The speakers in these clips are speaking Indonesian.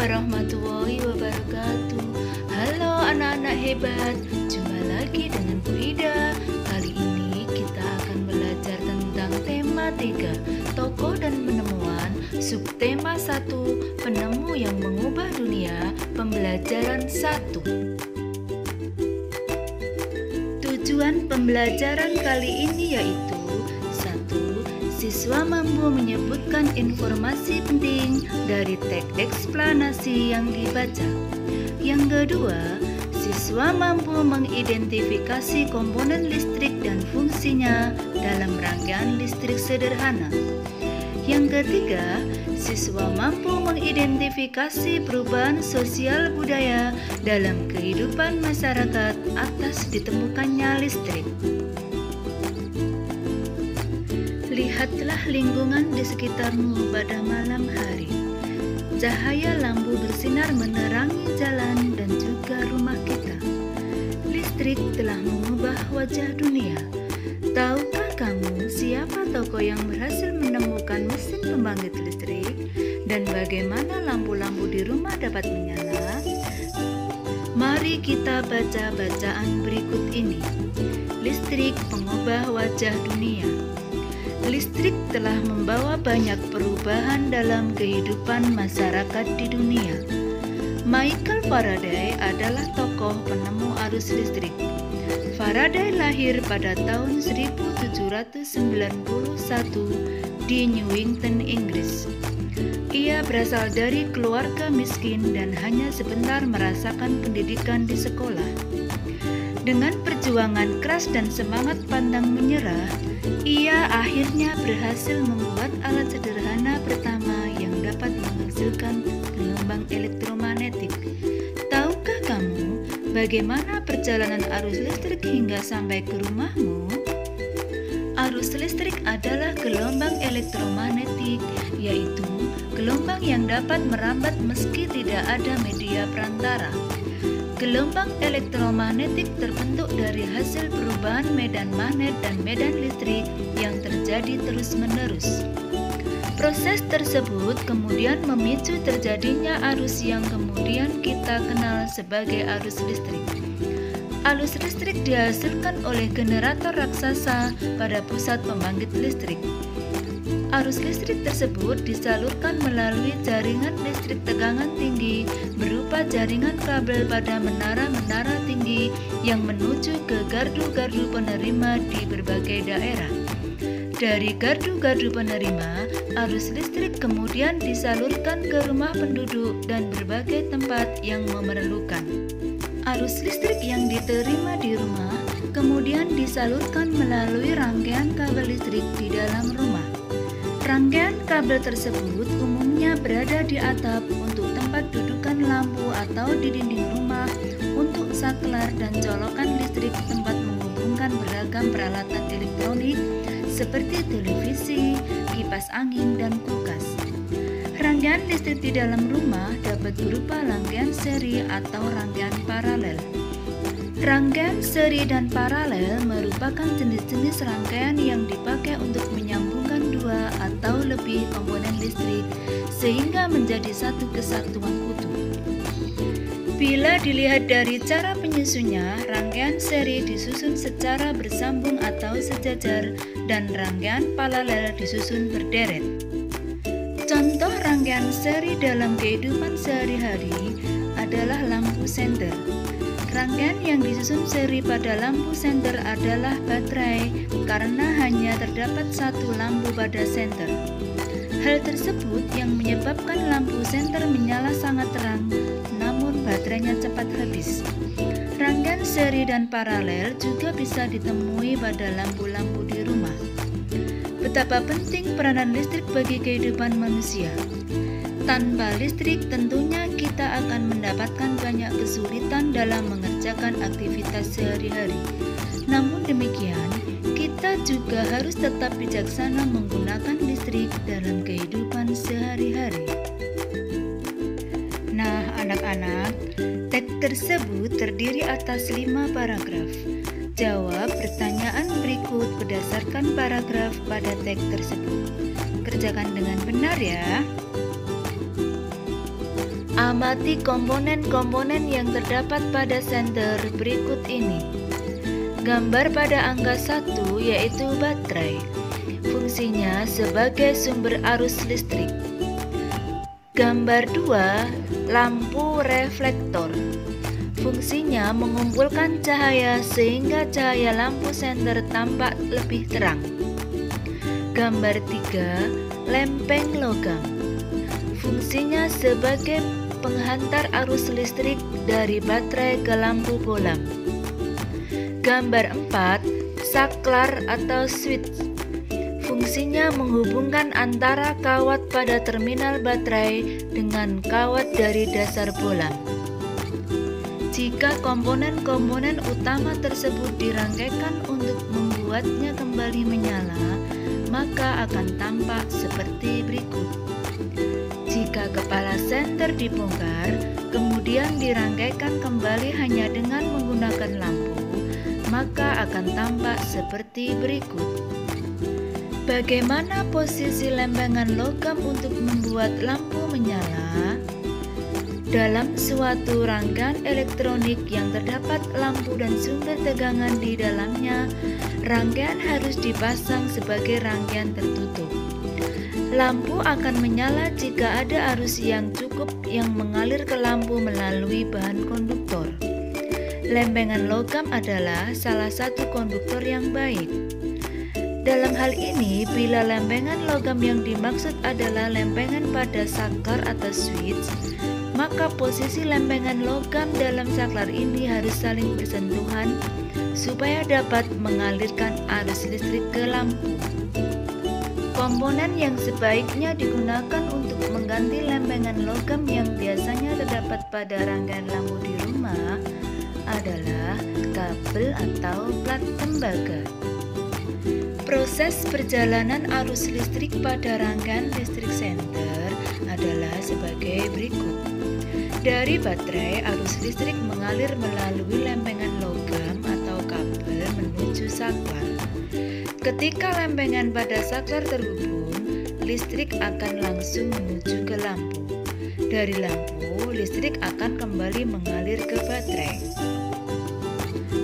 warahmatullahi wabarakatuh. Halo anak-anak hebat, jumpa lagi dengan Bu Ida. Kali ini kita akan belajar tentang tema 3, tokoh dan penemuan. Subtema 1, penemu yang mengubah dunia. Pembelajaran 1. Tujuan pembelajaran kali ini yaitu: 1. Siswa mampu menyebutkan informasi penting dari teks eksplanasi yang dibaca. Yang kedua, siswa mampu mengidentifikasi komponen listrik dan fungsinya dalam rangkaian listrik sederhana. Yang ketiga, siswa mampu mengidentifikasi perubahan sosial budaya dalam kehidupan masyarakat atas ditemukannya listrik. Lihatlah lingkungan di sekitarmu pada malam hari. Cahaya lampu bersinar menerangi jalan dan juga rumah kita. Listrik telah mengubah wajah dunia. Tahukah kamu siapa tokoh yang berhasil menemukan mesin pembangkit listrik dan bagaimana lampu-lampu di rumah dapat menyala? Mari kita baca bacaan berikut ini. Listrik pengubah wajah dunia. Listrik telah membawa banyak perubahan dalam kehidupan masyarakat di dunia. Michael Faraday adalah tokoh penemu arus listrik. Faraday lahir pada tahun 1791 di Newington, Inggris. Ia berasal dari keluarga miskin dan hanya sebentar merasakan pendidikan di sekolah. Dengan perjuangan keras dan semangat pantang menyerah, ia akhirnya berhasil membuat alat sederhana pertama yang dapat menghasilkan gelombang elektromagnetik. Tahukah kamu bagaimana perjalanan arus listrik hingga sampai ke rumahmu? Arus listrik adalah gelombang elektromagnetik, yaitu gelombang yang dapat merambat meski tidak ada media perantara. Gelombang elektromagnetik terbentuk dari hasil perubahan medan magnet dan medan listrik yang terjadi terus-menerus. Proses tersebut kemudian memicu terjadinya arus yang kemudian kita kenal sebagai arus listrik. Arus listrik dihasilkan oleh generator raksasa pada pusat pembangkit listrik. Arus listrik tersebut disalurkan melalui jaringan listrik tegangan tinggi berupa jaringan kabel pada menara-menara tinggi yang menuju ke gardu-gardu penerima di berbagai daerah. Dari gardu-gardu penerima, arus listrik kemudian disalurkan ke rumah penduduk dan berbagai tempat yang memerlukan. Arus listrik yang diterima di rumah kemudian disalurkan melalui rangkaian kabel listrik di dalam rumah. Rangkaian kabel tersebut umumnya berada di atap untuk tempat dudukan lampu atau di dinding rumah untuk saklar dan colokan listrik tempat menghubungkan beragam peralatan elektronik seperti televisi, kipas angin, dan kulkas. Rangkaian listrik di dalam rumah dapat berupa rangkaian seri atau rangkaian paralel. Rangkaian seri dan paralel merupakan jenis-jenis rangkaian yang dipakai untuk menyambungkan dua atau lebih komponen listrik sehingga menjadi satu kesatuan utuh. Bila dilihat dari cara penyusunnya, rangkaian seri disusun secara bersambung atau sejajar dan rangkaian paralel disusun berderet. Contoh rangkaian seri dalam kehidupan sehari-hari adalah lampu senter. Rangkaian yang disusun seri pada lampu senter adalah baterai karena hanya terdapat satu lampu pada senter. Hal tersebut yang menyebabkan lampu senter menyala sangat terang, namun baterainya cepat habis. Rangkaian seri dan paralel juga bisa ditemui pada lampu-lampu di rumah. Betapa penting peranan listrik bagi kehidupan manusia. Tanpa listrik tentunya kita akan mendapatkan banyak kesulitan dalam mengerjakan aktivitas sehari-hari. Namun demikian, kita juga harus tetap bijaksana menggunakan listrik dalam kehidupan sehari-hari. Nah, anak-anak, teks tersebut terdiri atas 5 paragraf. Jawab pertanyaan berikut berdasarkan paragraf pada teks tersebut. Kerjakan dengan benar ya. Amati komponen-komponen yang terdapat pada senter berikut ini. Gambar pada angka 1 yaitu baterai. Fungsinya sebagai sumber arus listrik. Gambar 2, lampu reflektor. Fungsinya mengumpulkan cahaya sehingga cahaya lampu senter tampak lebih terang. Gambar 3, lempeng logam. Fungsinya sebagai penghantar arus listrik dari baterai ke lampu bohlam. Gambar 4, saklar atau switch. Fungsinya menghubungkan antara kawat pada terminal baterai dengan kawat dari dasar bohlam. Jika komponen-komponen utama tersebut dirangkaikan untuk membuatnya kembali menyala, maka akan tampak seperti berikut. Jika kepala senter dibongkar, kemudian dirangkaikan kembali hanya dengan menggunakan lampu, maka akan tampak seperti berikut. Bagaimana posisi lempengan logam untuk membuat lampu menyala? Dalam suatu rangkaian elektronik yang terdapat lampu dan sumber tegangan di dalamnya, rangkaian harus dipasang sebagai rangkaian tertutup. Lampu akan menyala jika ada arus yang cukup yang mengalir ke lampu melalui bahan konduktor. Lempengan logam adalah salah satu konduktor yang baik. Dalam hal ini, bila lempengan logam yang dimaksud adalah lempengan pada saklar atau switch, maka posisi lempengan logam dalam saklar ini harus saling bersentuhan supaya dapat mengalirkan arus listrik ke lampu. Komponen yang sebaiknya digunakan untuk mengganti lempengan logam yang biasanya terdapat pada rangkaian lampu di rumah adalah kabel atau plat tembaga. Proses perjalanan arus listrik pada rangkaian listrik senter adalah sebagai berikut. Dari baterai, arus listrik mengalir melalui lempengan logam atau kabel menuju saklar. Ketika lempengan pada saklar terhubung, listrik akan langsung menuju ke lampu. Dari lampu, listrik akan kembali mengalir ke baterai.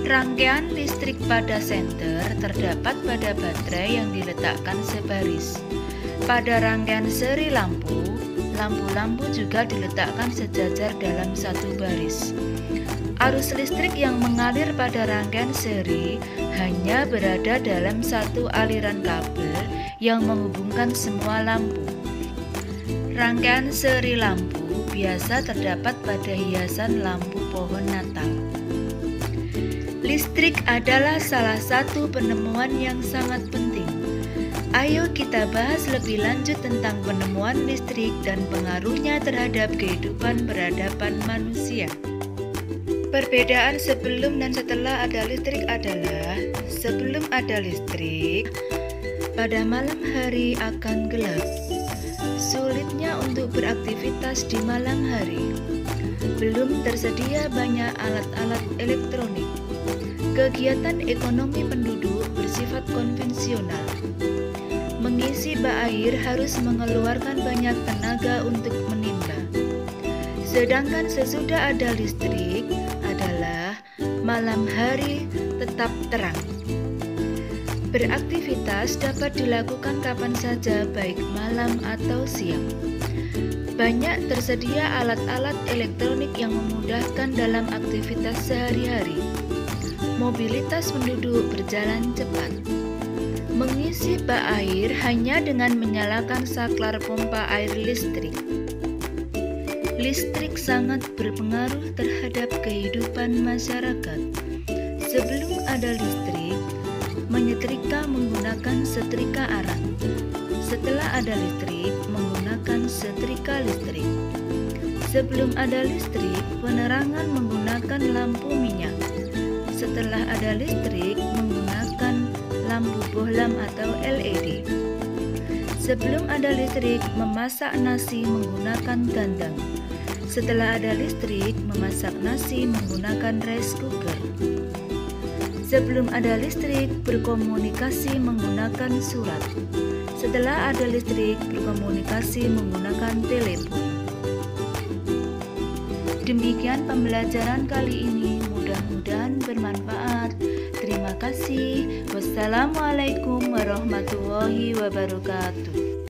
Rangkaian listrik pada senter terdapat pada baterai yang diletakkan sebaris. Pada rangkaian seri lampu, lampu-lampu juga diletakkan sejajar dalam satu baris. Arus listrik yang mengalir pada rangkaian seri hanya berada dalam satu aliran kabel yang menghubungkan semua lampu. Rangkaian seri lampu biasa terdapat pada hiasan lampu pohon Natal. Listrik adalah salah satu penemuan yang sangat penting. Ayo kita bahas lebih lanjut tentang penemuan listrik dan pengaruhnya terhadap kehidupan peradaban manusia. Perbedaan sebelum dan setelah ada listrik adalah: sebelum ada listrik, pada malam hari akan gelap. Sulitnya untuk beraktivitas di malam hari. Belum tersedia banyak alat-alat elektronik. Kegiatan ekonomi penduduk bersifat konvensional. Mengisi bak air harus mengeluarkan banyak tenaga untuk menimba. Sedangkan sesudah ada listrik adalah malam hari tetap terang. Beraktivitas dapat dilakukan kapan saja, baik malam atau siang. Banyak tersedia alat-alat elektronik yang memudahkan dalam aktivitas sehari-hari. Mobilitas penduduk berjalan cepat. Mengisi bak air hanya dengan menyalakan saklar pompa air listrik. Listrik sangat berpengaruh terhadap kehidupan masyarakat. Sebelum ada listrik, menyetrika menggunakan setrika arang. Setelah ada listrik, menggunakan setrika listrik. Sebelum ada listrik, penerangan menggunakan lampu minyak. Setelah ada listrik, menggunakan lampu bohlam atau LED. Sebelum ada listrik, memasak nasi menggunakan dandang. Setelah ada listrik, memasak nasi menggunakan rice cooker. Sebelum ada listrik, berkomunikasi menggunakan surat. Setelah ada listrik, berkomunikasi menggunakan telepon. Demikian pembelajaran kali ini, mudah-mudahan bermanfaat. Terima kasih. Wassalamualaikum warahmatullahi wabarakatuh.